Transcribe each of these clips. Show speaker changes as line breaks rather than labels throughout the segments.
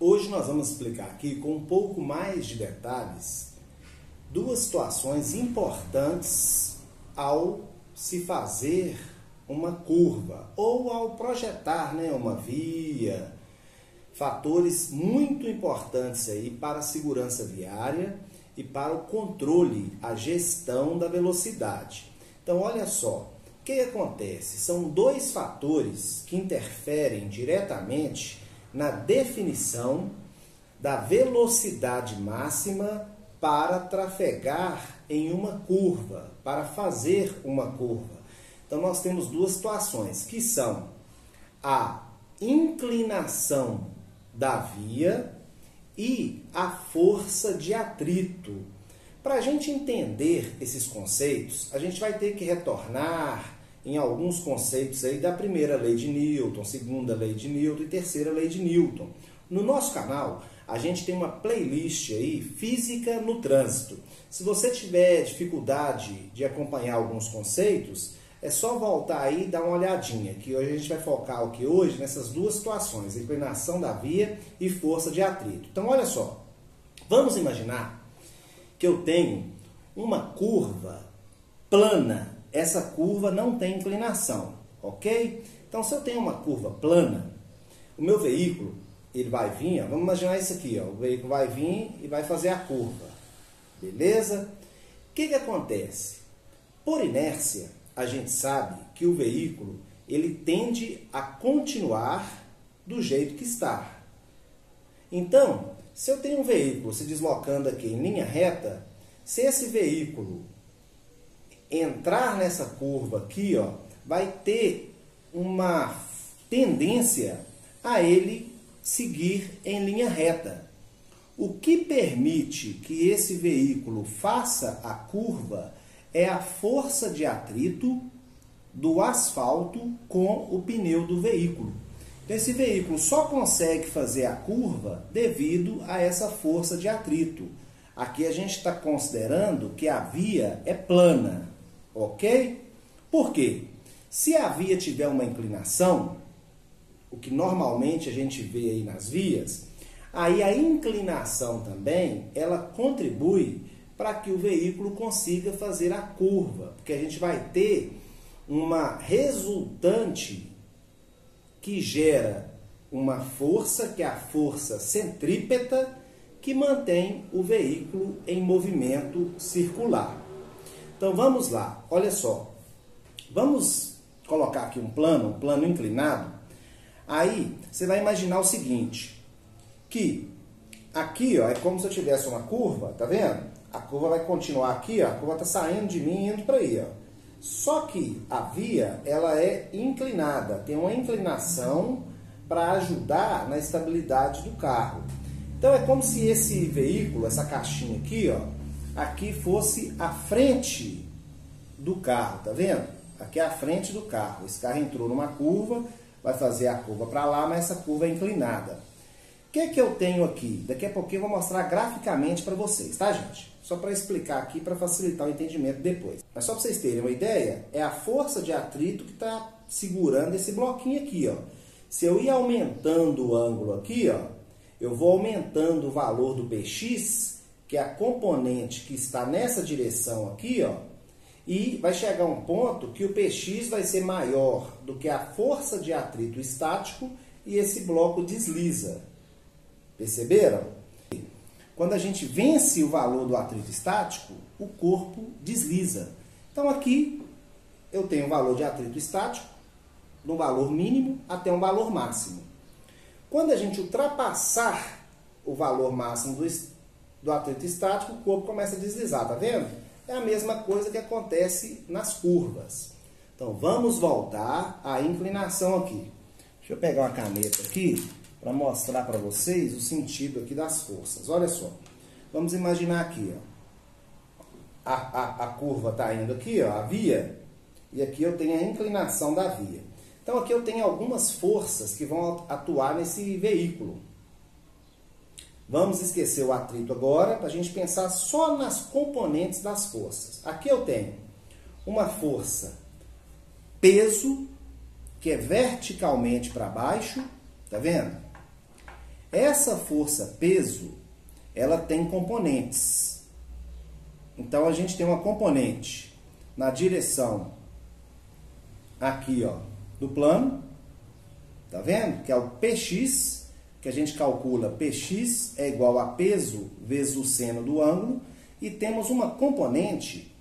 Hoje nós vamos explicar aqui com um pouco mais de detalhes duas situações importantes ao se fazer uma curva ou ao projetar, uma via, fatores muito importantes aí para a segurança viária e para o controle, a gestão da velocidade. Então olha só, o que acontece? São dois fatores que interferem diretamente na definição da velocidade máxima para trafegar em uma curva, para fazer uma curva. Então nós temos duas situações, que são a inclinação da via e a força de atrito. Para a gente entender esses conceitos, a gente vai ter que retornar em alguns conceitos aí da primeira lei de Newton, segunda lei de Newton e terceira lei de Newton. No nosso canal, a gente tem uma playlist aí, Física no Trânsito. Se você tiver dificuldade de acompanhar alguns conceitos, é só voltar aí e dar uma olhadinha, que hoje a gente vai focar aqui hoje nessas duas situações, inclinação da via e força de atrito. Então olha só, vamos imaginar que eu tenho uma curva plana. Essa curva não tem inclinação, ok? Então, se eu tenho uma curva plana, o meu veículo, ele vai vir, vamos imaginar isso aqui, o veículo vai vir e vai fazer a curva, beleza? O que acontece? Por inércia, a gente sabe que o veículo, ele tende a continuar do jeito que está. Então, se eu tenho um veículo se deslocando aqui em linha reta, se esse veículo entrar nessa curva aqui, vai ter uma tendência a ele seguir em linha reta. O que permite que esse veículo faça a curva é a força de atrito do asfalto com o pneu do veículo. Então, esse veículo só consegue fazer a curva devido a essa força de atrito. Aqui a gente está considerando que a via é plana. Ok? Por quê? Se a via tiver uma inclinação, o que normalmente a gente vê aí nas vias, aí a inclinação também, ela contribui para que o veículo consiga fazer a curva, porque a gente vai ter uma resultante que gera uma força, que é a força centrípeta, que mantém o veículo em movimento circular. Então vamos lá, olha só, vamos colocar aqui um plano inclinado. Aí você vai imaginar o seguinte, que aqui é como se eu tivesse uma curva, tá vendo? A curva vai continuar aqui, a curva está saindo de mim e indo para aí. Só que a via, ela é inclinada, tem uma inclinação para ajudar na estabilidade do carro. Então é como se esse veículo, essa caixinha aqui, aqui fosse a frente do carro, tá vendo? Aqui é a frente do carro. Esse carro entrou numa curva, vai fazer a curva para lá, mas essa curva é inclinada. O que eu tenho aqui? Daqui a pouquinho eu vou mostrar graficamente para vocês, tá, gente? Só para explicar aqui, para facilitar o entendimento depois. Mas só para vocês terem uma ideia, é a força de atrito que está segurando esse bloquinho aqui, Se eu ir aumentando o ângulo aqui, eu vou aumentando o valor do Px, que é a componente que está nessa direção aqui, e vai chegar um ponto que o Px vai ser maior do que a força de atrito estático e esse bloco desliza. Perceberam? Quando a gente vence o valor do atrito estático, o corpo desliza. Então aqui eu tenho um valor de atrito estático, no valor mínimo até um valor máximo. Quando a gente ultrapassar o valor máximo do atrito estático, o corpo começa a deslizar, tá vendo? É a mesma coisa que acontece nas curvas. Então vamos voltar à inclinação aqui. Deixa eu pegar uma caneta aqui para mostrar para vocês o sentido aqui das forças. Olha só, vamos imaginar aqui, a curva está indo aqui, a via, e aqui eu tenho a inclinação da via. Então aqui eu tenho algumas forças que vão atuar nesse veículo. Vamos esquecer o atrito agora, para a gente pensar só nas componentes das forças. Aqui eu tenho uma força peso, que é verticalmente para baixo, tá vendo? Essa força-peso, ela tem componentes. Então, a gente tem uma componente na direção aqui, ó, do plano, tá vendo? Que é o PX, que a gente calcula PX é igual a peso vezes o seno do ângulo, e temos uma componente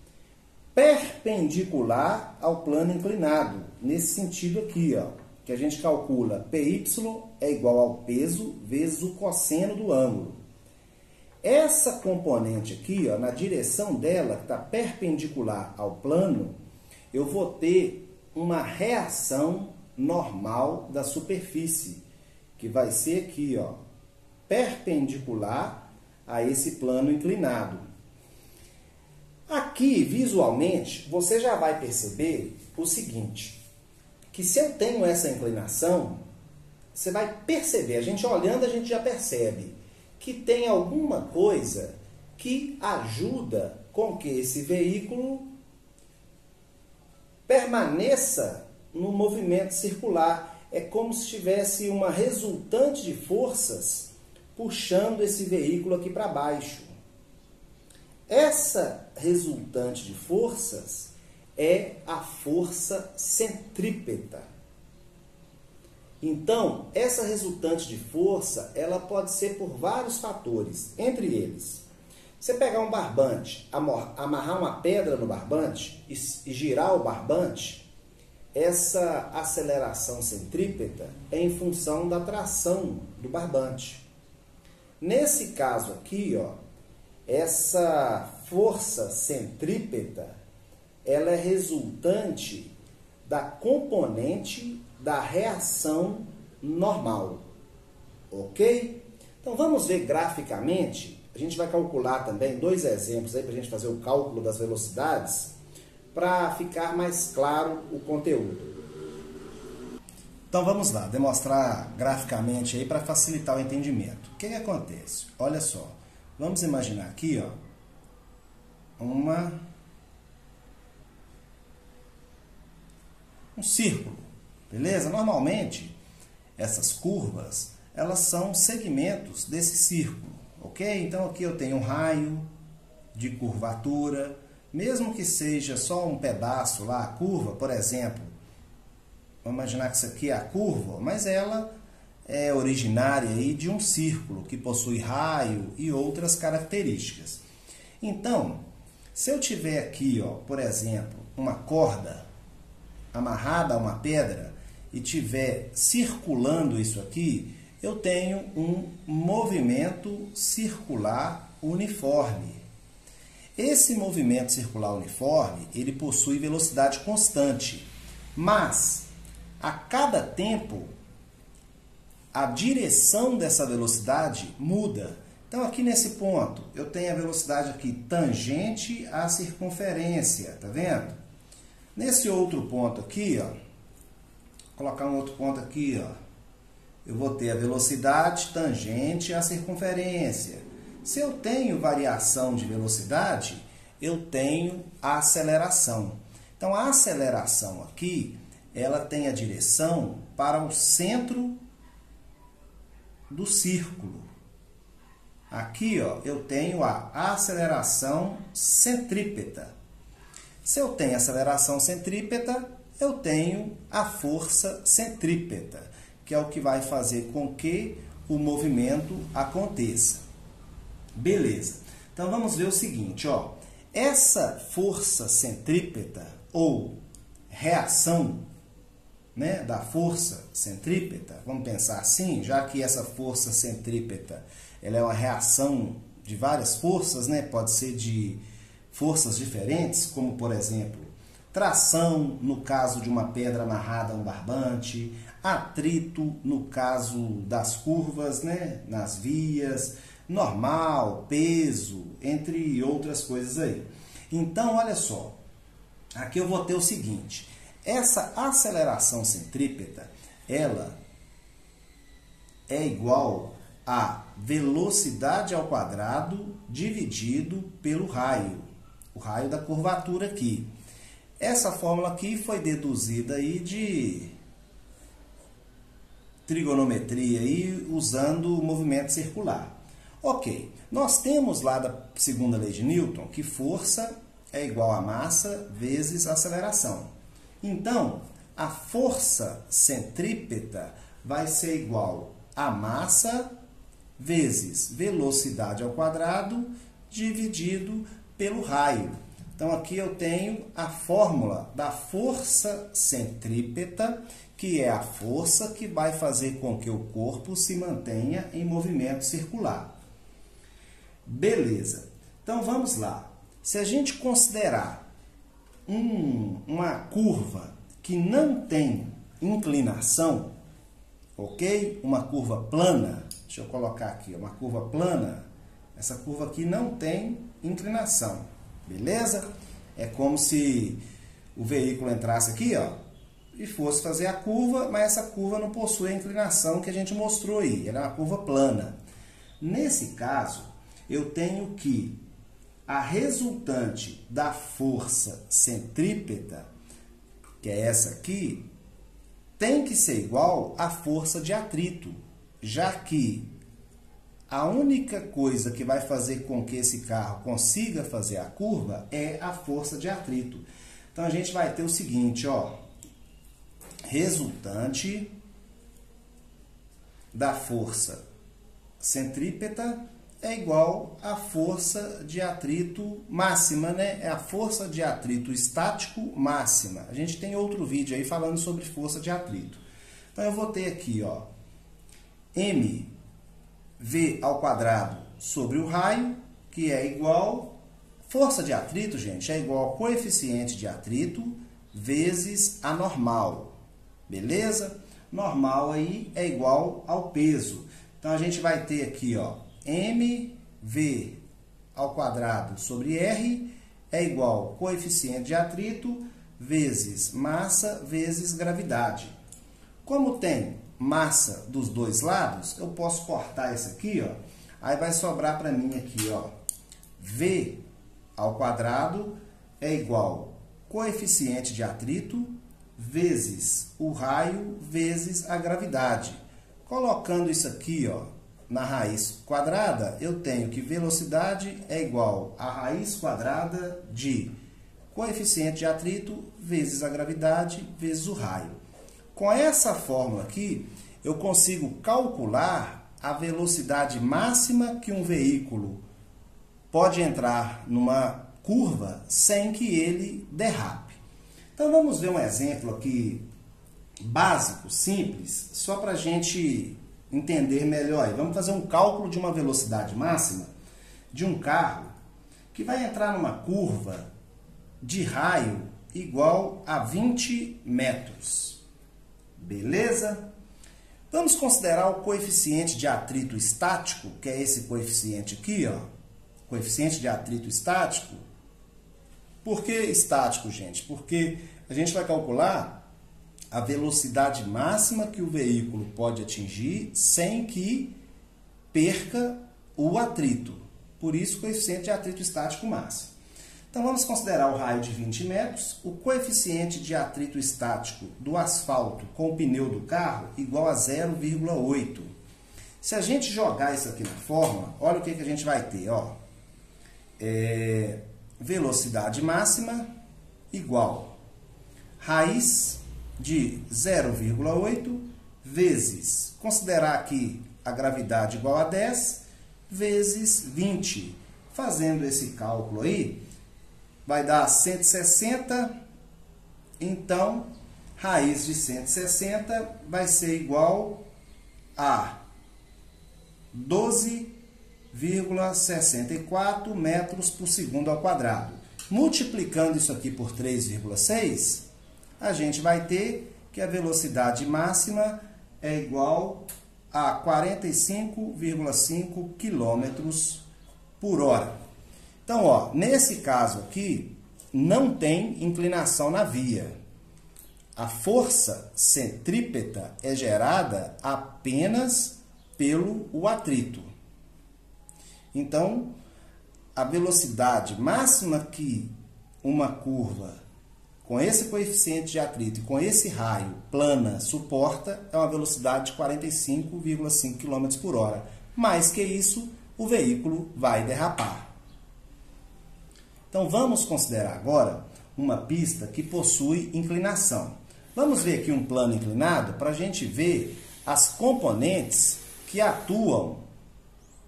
perpendicular ao plano inclinado, nesse sentido aqui, ó, que a gente calcula PY é igual ao peso vezes o cosseno do ângulo. Essa componente aqui, ó, na direção dela, que está perpendicular ao plano, eu vou ter uma reação normal da superfície, que vai ser aqui, ó, perpendicular a esse plano inclinado. Aqui, visualmente, você já vai perceber o seguinte, que se eu tenho essa inclinação, você vai perceber, a gente olhando, a gente já percebe que tem alguma coisa que ajuda com que esse veículo permaneça no movimento circular. É como se tivesse uma resultante de forças puxando esse veículo aqui para baixo. Essa resultante de forças é a força centrípeta. Então, essa resultante de força, ela pode ser por vários fatores, entre eles, você pegar um barbante, amarrar uma pedra no barbante e girar o barbante, essa aceleração centrípeta é em função da tração do barbante. Nesse caso aqui, ó, essa força centrípeta, ela é resultante da componente da reação normal, ok? Então vamos ver graficamente, a gente vai calcular também dois exemplos aí para a gente fazer o cálculo das velocidades, para ficar mais claro o conteúdo. Então vamos lá, demonstrar graficamente aí para facilitar o entendimento. O que acontece? Olha só, vamos imaginar aqui, ó, um círculo, beleza? Normalmente, essas curvas, elas são segmentos desse círculo, ok? Então aqui eu tenho um raio de curvatura, mesmo que seja só um pedaço lá, a curva, por exemplo, vamos imaginar que isso aqui é a curva, mas ela é originária aí de um círculo que possui raio e outras características. Então, se eu tiver aqui, ó, por exemplo, uma corda amarrada a uma pedra e tiver circulando isso aqui, eu tenho um movimento circular uniforme. Esse movimento circular uniforme, ele possui velocidade constante, mas a cada tempo a direção dessa velocidade muda. Então aqui nesse ponto, eu tenho a velocidade aqui tangente à circunferência, tá vendo? Nesse outro ponto aqui, ó, vou colocar um outro ponto aqui, ó, eu vou ter a velocidade tangente à circunferência. Se eu tenho variação de velocidade, eu tenho a aceleração. Então, a aceleração aqui, ela tem a direção para o centro do círculo. Aqui, ó, eu tenho a aceleração centrípeta. Se eu tenho aceleração centrípeta, eu tenho a força centrípeta, que é o que vai fazer com que o movimento aconteça. Beleza. Então vamos ver o seguinte, ó. Essa força centrípeta ou reação, né, da força centrípeta, vamos pensar assim, já que essa força centrípeta, ela é uma reação de várias forças, né? Pode ser de forças diferentes, como por exemplo, tração no caso de uma pedra amarrada a um barbante, atrito no caso das curvas, né, nas vias, normal, peso, entre outras coisas aí. Então, olha só, aqui eu vou ter o seguinte, essa aceleração centrípeta, ela é igual a velocidade ao quadrado dividido pelo raio, o raio da curvatura aqui. Essa fórmula aqui foi deduzida aí trigonometria aí usando o movimento circular. Ok, nós temos lá da segunda lei de Newton que força é igual a massa vezes aceleração. Então, a força centrípeta vai ser igual a massa vezes velocidade ao quadrado dividido pelo raio. Então, aqui eu tenho a fórmula da força centrípeta, que é a força que vai fazer com que o corpo se mantenha em movimento circular. Beleza. Então, vamos lá. Se a gente considerar uma curva que não tem inclinação, ok? Uma curva plana, deixa eu colocar aqui, uma curva plana, essa curva aqui não tem inclinação, beleza? É como se o veículo entrasse aqui, ó, e fosse fazer a curva, mas essa curva não possui a inclinação que a gente mostrou aí, ela é uma curva plana. Nesse caso, eu tenho que a resultante da força centrípeta, que é essa aqui, tem que ser igual à força de atrito, já que a única coisa que vai fazer com que esse carro consiga fazer a curva é a força de atrito. Então, a gente vai ter o seguinte, ó, resultante da força centrípeta é igual à força de atrito máxima, né? É a força de atrito estático máxima. A gente tem outro vídeo aí falando sobre força de atrito. Então, eu vou ter aqui, ó, mv ao quadrado sobre o raio, que é igual... Força de atrito, gente, é igual ao coeficiente de atrito vezes a normal. Beleza? Normal aí é igual ao peso. Então, a gente vai ter aqui, ó, mv ao quadrado sobre r é igual ao coeficiente de atrito vezes massa vezes gravidade. Como tem massa dos dois lados, eu posso cortar isso aqui, ó. Aí vai sobrar para mim aqui, ó, v ao quadrado é igual coeficiente de atrito vezes o raio vezes a gravidade. Colocando isso aqui, ó, na raiz quadrada, eu tenho que velocidade é igual a raiz quadrada de coeficiente de atrito vezes a gravidade vezes o raio. Com essa fórmula aqui, eu consigo calcular a velocidade máxima que um veículo pode entrar numa curva sem que ele derrape. Então, vamos ver um exemplo aqui básico, simples, só para a gente entender melhor. Vamos fazer um cálculo de uma velocidade máxima de um carro que vai entrar numa curva de raio igual a 20 metros. Beleza? Vamos considerar o coeficiente de atrito estático, que é esse coeficiente aqui, ó. Coeficiente de atrito estático. Por que estático, gente? Porque a gente vai calcular a velocidade máxima que o veículo pode atingir sem que perca o atrito. Por isso, coeficiente de atrito estático máximo. Então, vamos considerar o raio de 20 metros, o coeficiente de atrito estático do asfalto com o pneu do carro igual a 0,8. Se a gente jogar isso aqui na fórmula, olha o que a gente vai ter, ó. Velocidade máxima igual raiz de 0,8 vezes, considerar aqui a gravidade igual a 10, vezes 20. Fazendo esse cálculo aí, vai dar 160, então, raiz de 160 vai ser igual a 12,64 metros por segundo ao quadrado. Multiplicando isso aqui por 3,6, a gente vai ter que a velocidade máxima é igual a 45,5 km por hora. Então, ó, nesse caso aqui, não tem inclinação na via. A força centrípeta é gerada apenas pelo atrito. Então, a velocidade máxima que uma curva com esse coeficiente de atrito e com esse raio plana suporta é uma velocidade de 45,5 km por hora. Mais que isso, o veículo vai derrapar. Então vamos considerar agora uma pista que possui inclinação. Vamos ver aqui um plano inclinado para a gente ver as componentes que atuam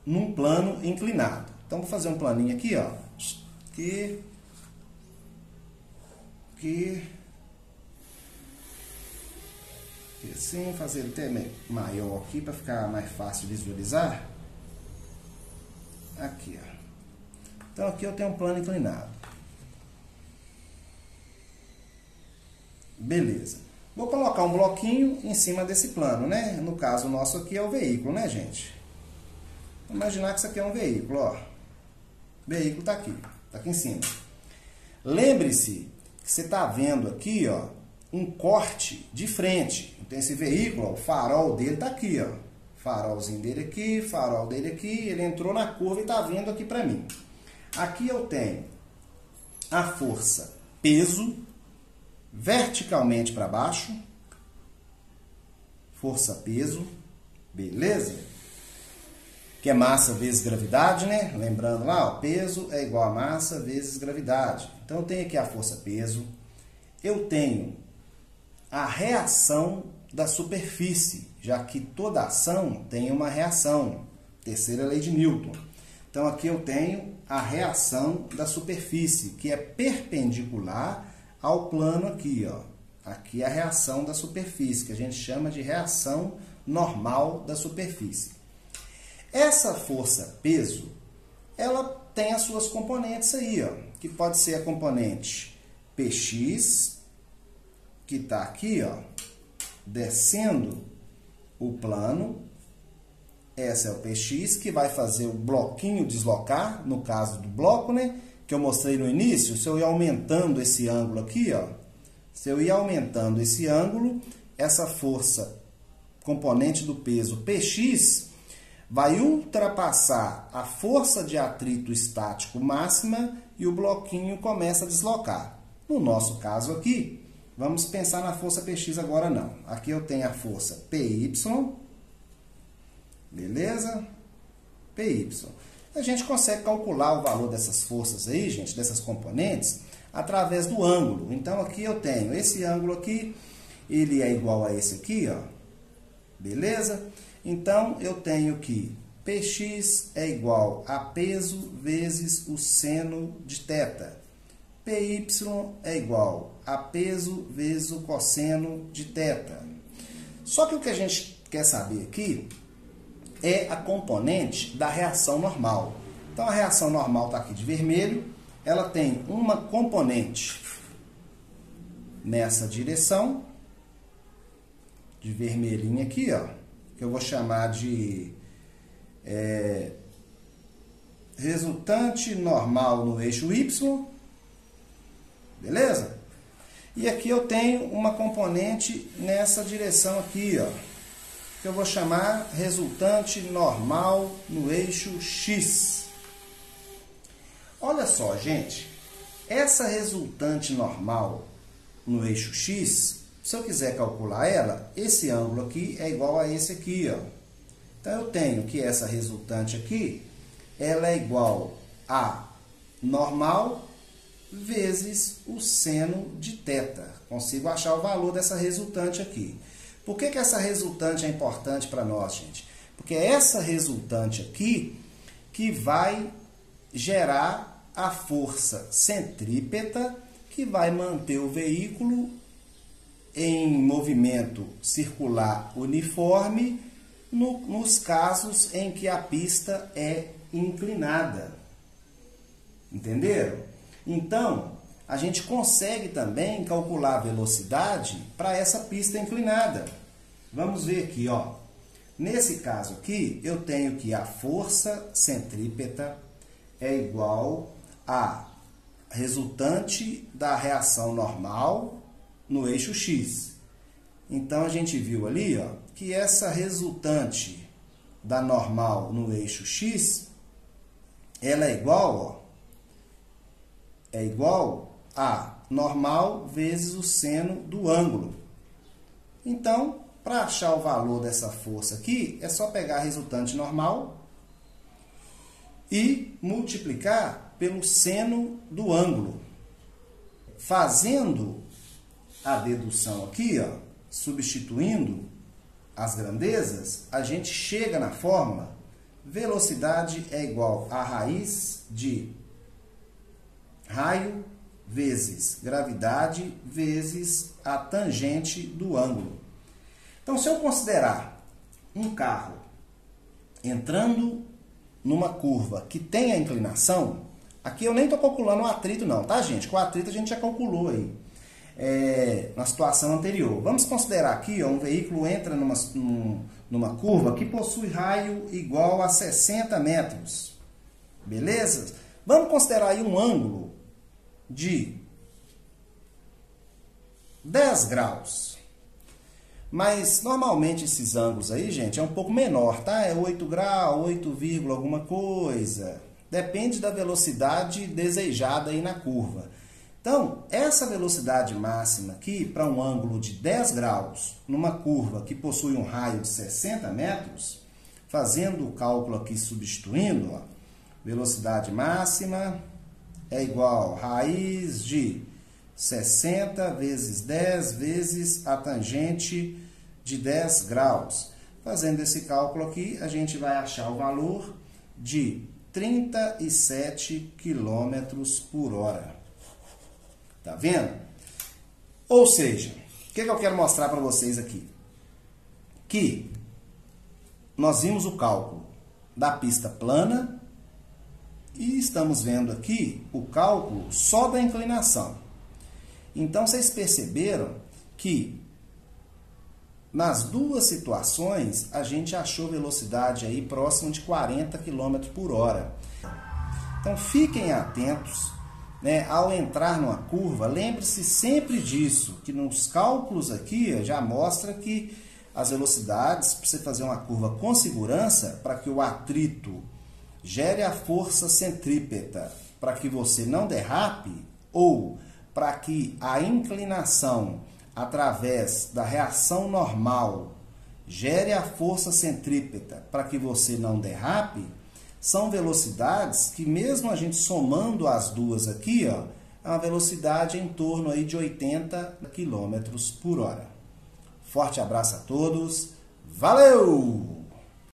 num plano inclinado. Então vou fazer um planinho aqui, ó, que assim, fazer ele até maior aqui para ficar mais fácil de visualizar. Aqui, ó. Então aqui eu tenho um plano inclinado. Beleza. Vou colocar um bloquinho em cima desse plano, né? No caso nosso aqui é o veículo, né, gente? Vamos imaginar que isso aqui é um veículo, ó. O veículo está aqui em cima. Lembre-se que você está vendo aqui, ó, um corte de frente. Então esse veículo, ó, o farol dele está aqui, ó. Farolzinho dele aqui, farol dele aqui. Ele entrou na curva e está vindo aqui para mim. Aqui eu tenho a força peso verticalmente para baixo. Força peso, beleza? Que é massa vezes gravidade, né? Lembrando lá, ó, peso é igual a massa vezes gravidade. Então eu tenho aqui a força peso. Eu tenho a reação da superfície, já que toda ação tem uma reação. Terceira lei de Newton. Então aqui eu tenho a reação da superfície, que é perpendicular ao plano aqui, ó. Aqui é a reação da superfície, que a gente chama de reação normal da superfície. Essa força peso, ela tem as suas componentes aí, ó, que pode ser a componente Px, que está aqui, ó, descendo o plano. Essa é o Px, que vai fazer o bloquinho deslocar, no caso do bloco, né, que eu mostrei no início. Se eu ir aumentando esse ângulo aqui, ó, se eu ir aumentando esse ângulo, essa força componente do peso Px vai ultrapassar a força de atrito estático máxima e o bloquinho começa a deslocar. No nosso caso aqui, vamos pensar na força Px agora não. Aqui eu tenho a força Py, beleza? Py. A gente consegue calcular o valor dessas forças aí, gente, dessas componentes, através do ângulo. Então aqui eu tenho esse ângulo aqui, ele é igual a esse aqui, ó. Beleza? Então, eu tenho que Px é igual a peso vezes o seno de θ. Py é igual a peso vezes o cosseno de θ. Só que o que a gente quer saber aqui é a componente da reação normal. Então, a reação normal está aqui de vermelho. Ela tem uma componente nessa direção, de vermelhinho aqui, ó, que eu vou chamar de resultante normal no eixo Y, beleza? E aqui eu tenho uma componente nessa direção aqui, ó, que eu vou chamar resultante normal no eixo X. Olha só, gente, essa resultante normal no eixo X, se eu quiser calcular ela, esse ângulo aqui é igual a esse aqui, ó. Então, eu tenho que essa resultante aqui, ela é igual a normal vezes o seno de θ. Consigo achar o valor dessa resultante aqui. Por que essa resultante é importante para nós, gente? Porque é essa resultante aqui que vai gerar a força centrípeta que vai manter o veículo em movimento circular uniforme nos casos em que a pista é inclinada. Entenderam? Então, a gente consegue também calcular a velocidade para essa pista inclinada. Vamos ver aqui, ó. Nesse caso aqui, eu tenho que a força centrípeta é igual a resultante da reação normal no eixo X. Então, a gente viu ali, ó, que essa resultante da normal no eixo X, ela é igual a normal vezes o seno do ângulo. Então, para achar o valor dessa força aqui, é só pegar a resultante normal e multiplicar pelo seno do ângulo. Fazendo a dedução aqui, ó, substituindo as grandezas, a gente chega na fórmula: velocidade é igual a raiz de raio vezes gravidade vezes a tangente do ângulo. Então, se eu considerar um carro entrando numa curva que tem a inclinação, aqui eu nem estou calculando o atrito não, tá, gente? Com o atrito a gente já calculou aí na situação anterior. Vamos considerar aqui, ó, um veículo entra numa curva que possui raio igual a 60 metros. Beleza? Vamos considerar aí um ângulo de 10 graus. Mas normalmente esses ângulos aí, gente, é um pouco menor, tá? É 8 graus, 8, alguma coisa. Depende da velocidade desejada aí na curva. Então, essa velocidade máxima aqui, para um ângulo de 10 graus, numa curva que possui um raio de 60 metros, fazendo o cálculo aqui, substituindo, ó, velocidade máxima é igual a raiz de 60 vezes 10 vezes a tangente de 10 graus. Fazendo esse cálculo aqui, a gente vai achar o valor de 37 km por hora. Tá vendo? Ou seja, o que eu quero mostrar para vocês aqui? Que nós vimos o cálculo da pista plana e estamos vendo aqui o cálculo só da inclinação. Então, vocês perceberam que nas duas situações a gente achou velocidade aí próximo de 40 km por hora. Então, fiquem atentos, né, ao entrar numa curva. Lembre-se sempre disso, que nos cálculos aqui já mostra que as velocidades, para você fazer uma curva com segurança, para que o atrito gere a força centrípeta, para que você não derrape, ou para que a inclinação, através da reação normal, gere a força centrípeta, para que você não derrape, são velocidades que, mesmo a gente somando as duas aqui, ó, é uma velocidade em torno aí de 80 km por hora. Forte abraço a todos. Valeu!